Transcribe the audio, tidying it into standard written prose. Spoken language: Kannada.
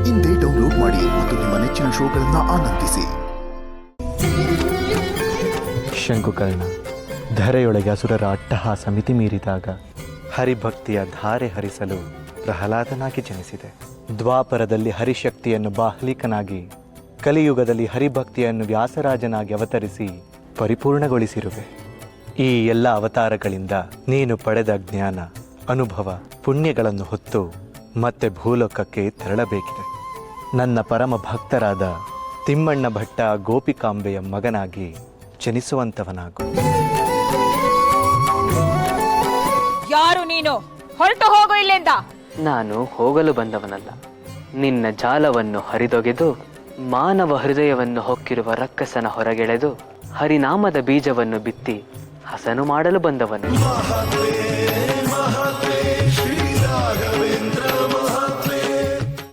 ಇಂದೇ ಡೌನ್ಲೋಡ್ ಮಾಡಿ ಮತ್ತು ನಿಮ್ಮ ನೆಚ್ಚಿನ ಶೋಗಳನ್ನು ಆನಂದಿಸಿ. ಶಂಕುಕರ್ಣ ಧರೆಯೊಳಗೆ ಅಸುರರ ಅಟ್ಟಹಾಸ ಮಿತಿ ಮೀರಿದಾಗ ಹರಿಭಕ್ತಿಯ ಧಾರೆ ಹರಿಸಲು ಪ್ರಹ್ಲಾದನಾಗಿ ಜನಿಸಿದೆ. ದ್ವಾಪರದಲ್ಲಿ ಹರಿಶಕ್ತಿಯನ್ನು ಬಾಹ್ಲಿಕನಾಗಿ, ಕಲಿಯುಗದಲ್ಲಿ ಹರಿಭಕ್ತಿಯನ್ನು ವ್ಯಾಸರಾಜನಾಗಿ ಅವತರಿಸಿ ಪರಿಪೂರ್ಣಗೊಳಿಸಿರುವೆ. ಈ ಎಲ್ಲ ಅವತಾರಗಳಿಂದ ನೀನು ಪಡೆದ ಜ್ಞಾನ, ಅನುಭವ, ಪುಣ್ಯಗಳನ್ನು ಹೊತ್ತು ಮತ್ತೆ ಭೂಲೋಕಕ್ಕೆ ತೆರಳಬೇಕಿದೆ. ನನ್ನ ಪರಮ ಭಕ್ತರಾದ ತಿಮ್ಮಣ್ಣ ಭಟ್ಟ ಗೋಪಿಕಾಂಬೆಯ ಮಗನಾಗಿ ಜನಿಸುವಂತವನಾಗು. ಯಾರು ನೀನು? ಹೊರಟು ಹೋಗು ಇಲ್ಲಿಂದ. ನಾನು ಹೋಗಲು ಬಂದವನಲ್ಲ. ನಿನ್ನ ಜಾಲವನ್ನು ಹರಿದೊಗೆದು ಮಾನವ ಹೃದಯವನ್ನು ಹೊಕ್ಕಿರುವ ರಕ್ಕಸನ ಹೊರಗೆಳೆದು ಹರಿನಾಮದ ಬೀಜವನ್ನು ಬಿತ್ತಿ ಹಸನು ಮಾಡಲು ಬಂದವನು.